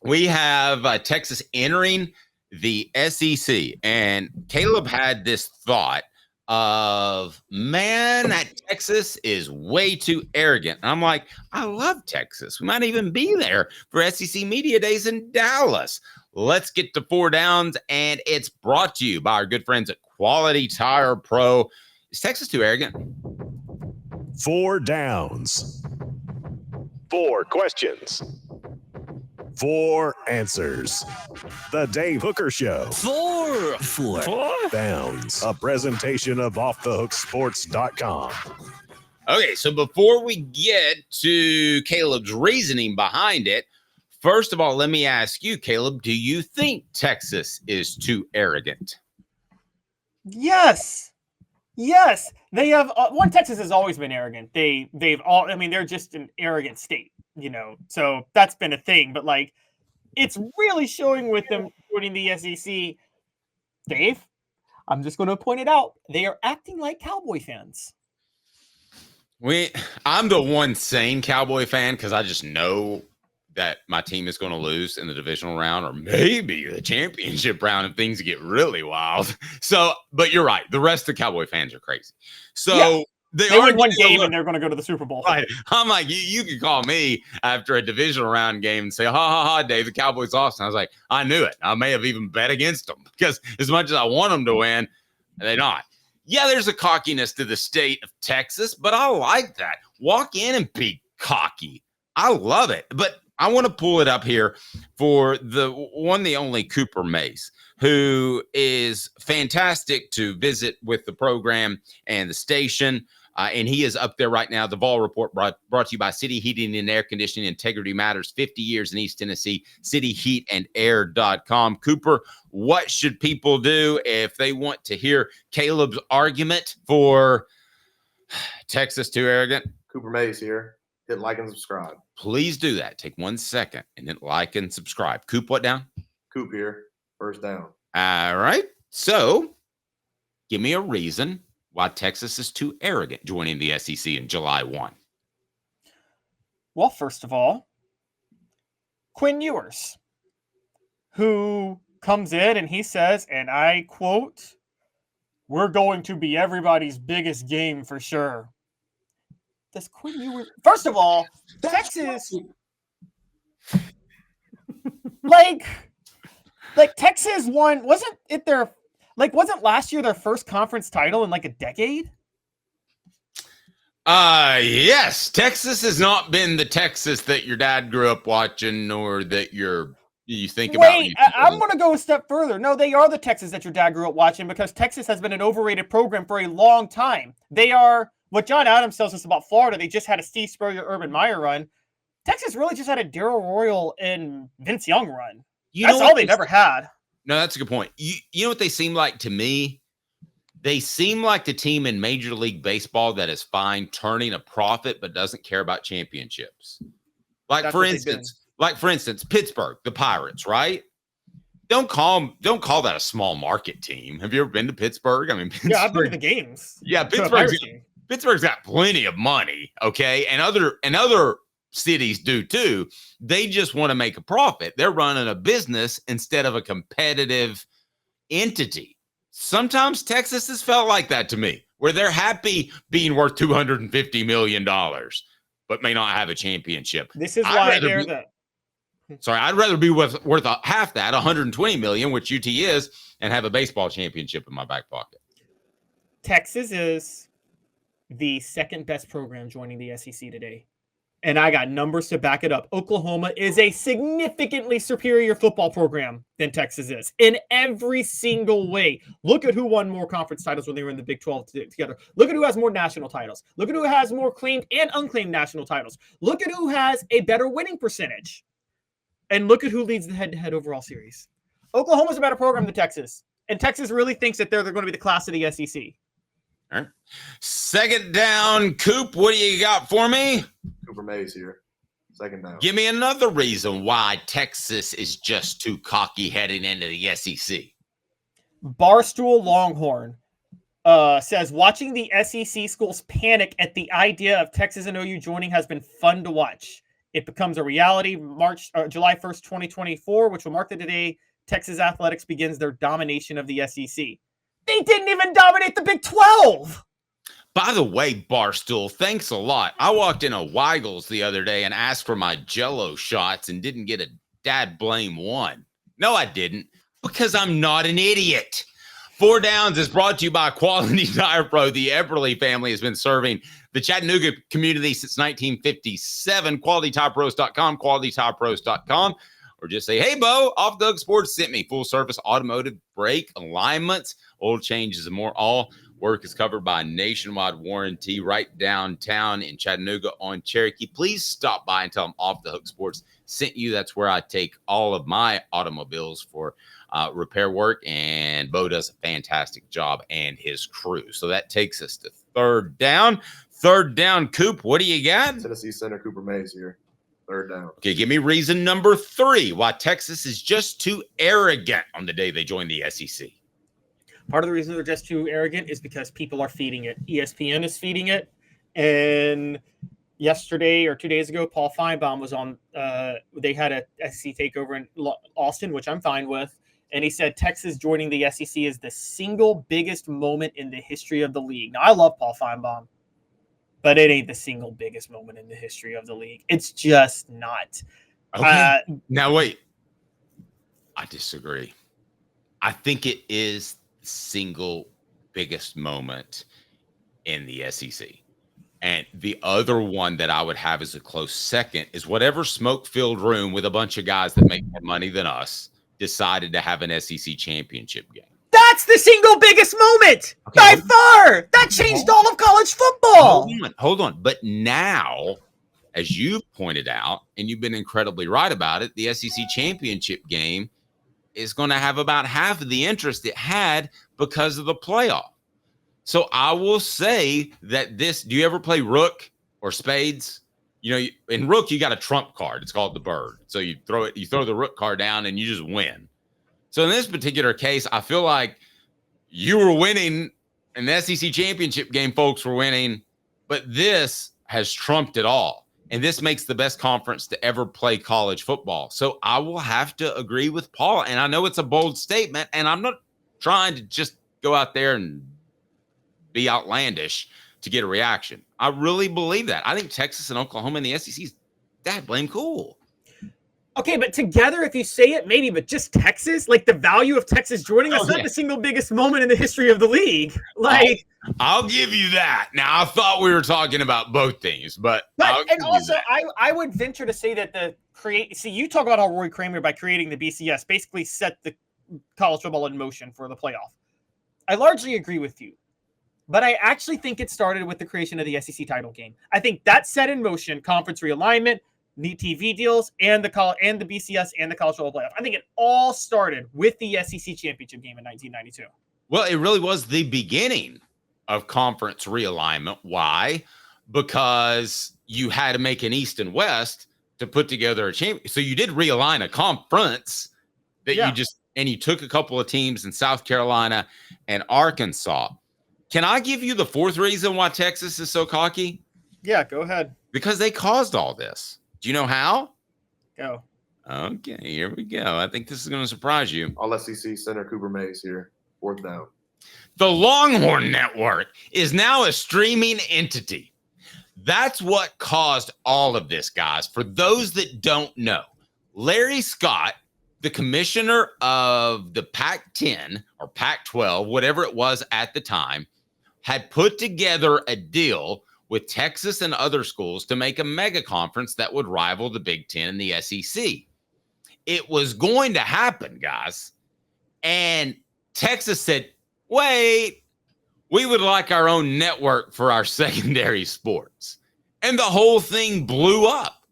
we have Texas entering the SEC, and Caleb had this thought of, man, that Texas is way too arrogant. And I'm like, I love Texas. We might even be there for SEC Media Days in Dallas. Let's get to Four Downs, and it's brought to you by our good friends at Quality Tire Pro. Is Texas too arrogant? Four Downs. 4 questions. 4 answers. The Dave Hooker Show. Four Downs. A presentation of OffTheHookSports.com. Okay, so before we get to Caleb's reasoning behind it, first of all, let me ask you, Caleb, do you think Texas is too arrogant? Yes. They have Texas has always been arrogant. They're just an arrogant state, so that's been a thing. But like, it's really showing with them joining the SEC. Dave, I'm just going to point it out. They are acting like Cowboy fans. I'm the one sane Cowboy fan because I just know that my team is going to lose in the divisional round or maybe the championship round if things get really wild. So, but you're right. The rest of the Cowboy fans are crazy. So yeah. They win one game and they're going to go to the Super Bowl. Right. I'm like, you could call me after a divisional round game and say, ha, Dave, the Cowboys lost. And I was like, I knew it. I may have even bet against them because as much as I want them to win, they're not. Yeah, there's a cockiness to the state of Texas, but I like that. Walk in and be cocky. I love it. But I want to pull it up here for the only Cooper Mace, who is fantastic to visit with the program and the station. And he is up there right now. The Vol Report brought to you by City Heating and Air Conditioning. Integrity matters. 50 years in East Tennessee. cityheatandair.com. Cooper, what should people do if they want to hear Caleb's argument for Texas too arrogant? Cooper Mays here. Hit like and subscribe. Please do that. Take 1 second and hit like and subscribe. Coop, what down? Coop here. First down. All right. So give me a reason why Texas is too arrogant joining the SEC in July 1. Well, first of all, Quinn Ewers, who comes in and he says, and I quote, "We're going to be everybody's biggest game for sure." Does Quinn Ewers... First of all, Texas... like Texas won... Wasn't last year their first conference title in like a decade? Yes. Texas has not been the Texas that your dad grew up watching or that you think about. Wait, I'm going to go a step further. No, they are the Texas that your dad grew up watching because Texas has been an overrated program for a long time. They are what John Adams tells us about Florida. They just had a Steve Spurrier, Urban Meyer run. Texas really just had a Darryl Royal and Vince Young run. That's all they've ever had. No, that's a good point. You know what they seem like to me? They seem like the team in Major League Baseball that is fine turning a profit but doesn't care about championships. Like for instance, Pittsburgh, the Pirates, right? Don't call that a small market team. Have you ever been to Pittsburgh? I mean, yeah, I've been to the games. Yeah, Pittsburgh's got plenty of money, okay, and other cities do too. They just want to make a profit. They're running a business instead of a competitive entity. Sometimes Texas has felt like that to me, where they're happy being worth $250 million, but may not have a championship. This is why they're the... Sorry, I'd rather be worth half that, $120 million, which UT is, and have a baseball championship in my back pocket. Texas is the second best program joining the SEC today. And I got numbers to back it up. Oklahoma is a significantly superior football program than Texas is in every single way. Look at who won more conference titles when they were in the Big 12 together. Look at who has more national titles. Look at who has more claimed and unclaimed national titles. Look at who has a better winning percentage. And look at who leads the head-to-head overall series. Oklahoma's a better program than Texas. And Texas really thinks that they're going to be the class of the SEC. All right. Second down, Coop, what do you got for me? Cooper Mays here. Second down. Give me another reason why Texas is just too cocky heading into the SEC. Barstool Longhorn says, watching the SEC schools panic at the idea of Texas and OU joining has been fun to watch. It becomes a reality July 1st, 2024, which will mark the day Texas athletics begins their domination of the SEC. They didn't even dominate the Big 12. By the way, Barstool, thanks a lot. I walked in a Weigel's the other day and asked for my Jell-O shots and didn't get a dad blame one. No, I didn't, because I'm not an idiot. 4 Downs is brought to you by Quality Tire Pro. The Eberle family has been serving the Chattanooga community since 1957. QualityTirePros.com, QualityTirePros.com. Or just say, hey, Bo, Off the Hook Sports sent me full service automotive brake alignments, oil changes, and more. All work is covered by a nationwide warranty right downtown in Chattanooga on Cherokee. Please stop by and tell them Off the Hook Sports sent you. That's where I take all of my automobiles for repair work, and Bo does a fantastic job and his crew. So that takes us to third down. Third down, Coop, what do you got? Tennessee center Cooper Mays here. Third down. Okay, give me reason number 3 why Texas is just too arrogant on the day they join the SEC. Part of the reason they're just too arrogant is because people are feeding it. ESPN is feeding it. And yesterday or 2 days ago, Paul Feinbaum was on, they had a SEC takeover in Austin, which I'm fine with. And he said Texas joining the SEC is the single biggest moment in the history of the league. Now, I love Paul Feinbaum, but it ain't the single biggest moment in the history of the league. It's just not. Okay. Now, wait. I disagree. I think it is the single biggest moment in the SEC. And the other one that I would have as a close second is whatever smoke-filled room with a bunch of guys that make more money than us decided to have an SEC championship game. That's the single biggest moment by far. That changed all of college football. Hold on. But now, as you pointed out, and you've been incredibly right about it, the SEC championship game is going to have about half of the interest it had because of the playoff. So I will say that do you ever play Rook or Spades? You know, in Rook, you got a trump card. It's called the bird. So you throw the Rook card down and you just win. So in this particular case, I feel like you were winning in the SEC championship game, folks were winning, but this has trumped it all. And this makes the best conference to ever play college football. So I will have to agree with Paul. And I know it's a bold statement, and I'm not trying to just go out there and be outlandish to get a reaction. I really believe that. I think Texas and Oklahoma and the SEC is that blame cool. Okay, but together, if you say it, maybe, but just Texas, like the value of Texas joining us, not the single biggest moment in the history of the league. Like, I'll give you that. Now, I thought we were talking about both things, but and also, I would venture to say that you talk about how Roy Kramer, by creating the BCS, basically set the college football in motion for the playoff. I largely agree with you, but I actually think it started with the creation of the SEC title game. I think that set in motion conference realignment, neat TV deals, and the BCS and the college football playoff. I think it all started with the SEC championship game in 1992. Well, it really was the beginning of conference realignment. Why? Because you had to make an East and West to put together a champion. So you did realign a conference that you took a couple of teams in South Carolina and Arkansas. Can I give you the fourth reason why Texas is so cocky? Yeah, go ahead. Because they caused all this. Do you know how? Go. Okay, here we go. I think this is going to surprise you. All SEC center Cooper Mays here. Fourth down. The Longhorn Network is now a streaming entity. That's what caused all of this, guys. For those that don't know, Larry Scott, the commissioner of the Pac-10 or Pac-12, whatever it was at the time, had put together a deal with Texas and other schools to make a mega conference that would rival the Big Ten and the SEC. It was going to happen, guys. And Texas said, wait, we would like our own network for our secondary sports. And the whole thing blew up.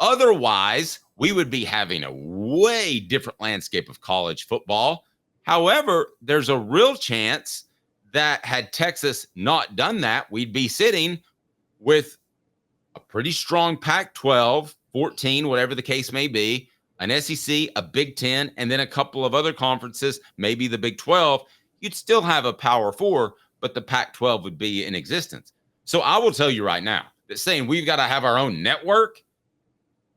Otherwise, we would be having a way different landscape of college football. However, there's a real chance that had Texas not done that, we'd be sitting with a pretty strong Pac-12, 14, whatever the case may be, an SEC, a Big Ten, and then a couple of other conferences, maybe the Big 12. You'd still have a Power 4, but the Pac-12 would be in existence. So I will tell you right now that saying we've got to have our own network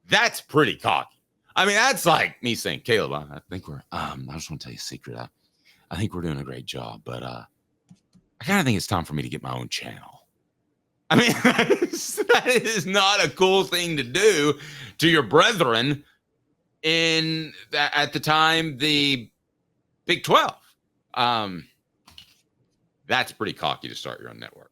That's pretty cocky. I mean, that's like me saying, Caleb, I think we're, I just want to tell you a secret. I think we're doing a great job, but I kind of think it's time for me to get my own channel. I mean, that is not a cool thing to do to your brethren in that at the time, the Big 12. That's pretty cocky to start your own network.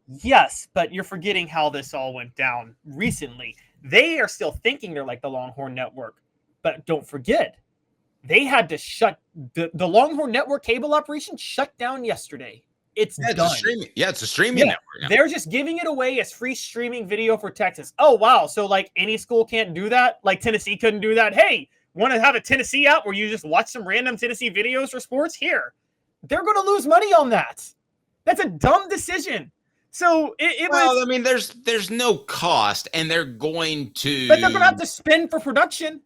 Yes, but you're forgetting how this all went down recently. They are still thinking they're like the Longhorn Network, but don't forget, they had to shut the Longhorn Network cable operation shut down yesterday. It's done. It's a streaming network. Yeah. They're just giving it away as free streaming video for Texas. Oh, wow. So like any school can't do that? Like Tennessee couldn't do that? Hey, want to have a Tennessee app where you just watch some random Tennessee videos for sports? Here. They're going to lose money on that. That's a dumb decision. So I mean, there's no cost, and they're going to. But they're going to have to spend for production.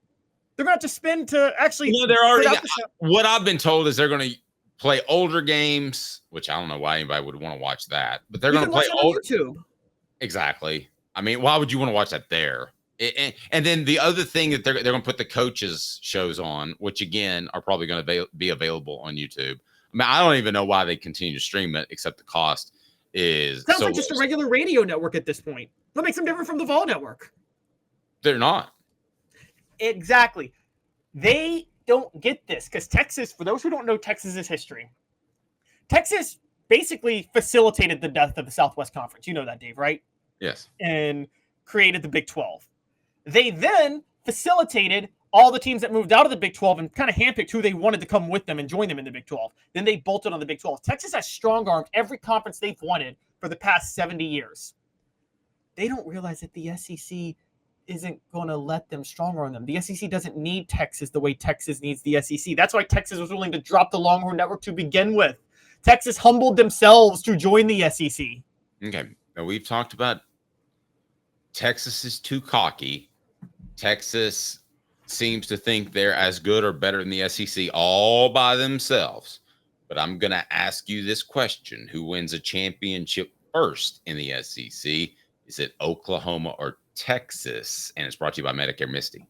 They're going to have to spend to actually. They're already. What I've been told is they're going to play older games, which I don't know why anybody would want to watch that, but they're going to play older. On YouTube. Exactly. I mean, why would you want to watch that there? And then the other thing that they're going to put the coaches shows on, which again are probably going to be available on YouTube. I mean, I don't even know why they continue to stream it, except the cost is. Sounds like just a regular radio network at this point. What makes them different from the Vol network? They're not. Exactly. They don't get this because Texas, for those who don't know Texas's history, Texas basically facilitated the death of the Southwest Conference. You know that, Dave, right? Yes. And created the Big 12. They then facilitated all the teams that moved out of the Big 12 and kind of handpicked who they wanted to come with them and join them in the Big 12. Then they bolted on the Big 12. Texas has strong-armed every conference they've wanted for the past 70 years. They don't realize that the SEC isn't going to let them strong-arm them. The SEC doesn't need Texas the way Texas needs the SEC. That's why Texas was willing to drop the Longhorn Network to begin with. Texas humbled themselves to join the SEC. Okay. Now, we've talked about Texas is too cocky. Texas seems to think they're as good or better than the SEC all by themselves. But I'm going to ask you this question. Who wins a championship first in the SEC? Is it Oklahoma or Texas? And it's brought to you by Medicare Misty.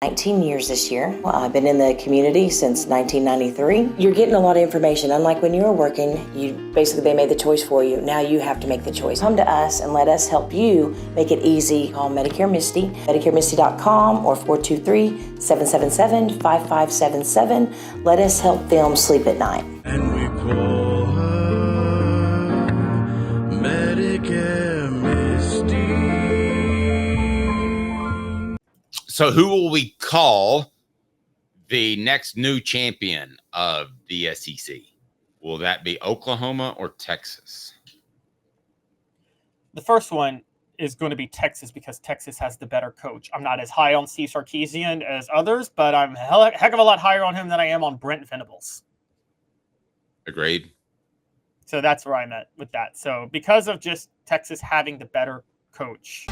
19 years this year. Well, I've been in the community since 1993. You're getting a lot of information. Unlike when you were working, they made the choice for you. Now you have to make the choice. Come to us and let us help you make it easy. Call Medicare Misty, MedicareMisty.com or 423-777-5577. Let us help them sleep at night. And we call her Medicare Misty. So who will we call the next new champion of the SEC? Will that be Oklahoma or Texas? The first one is going to be Texas because Texas has the better coach. I'm not as high on Steve Sarkisian as others, but I'm a heck of a lot higher on him than I am on Brent Venables. Agreed. So that's where I'm at with that. So because of just Texas having the better coach.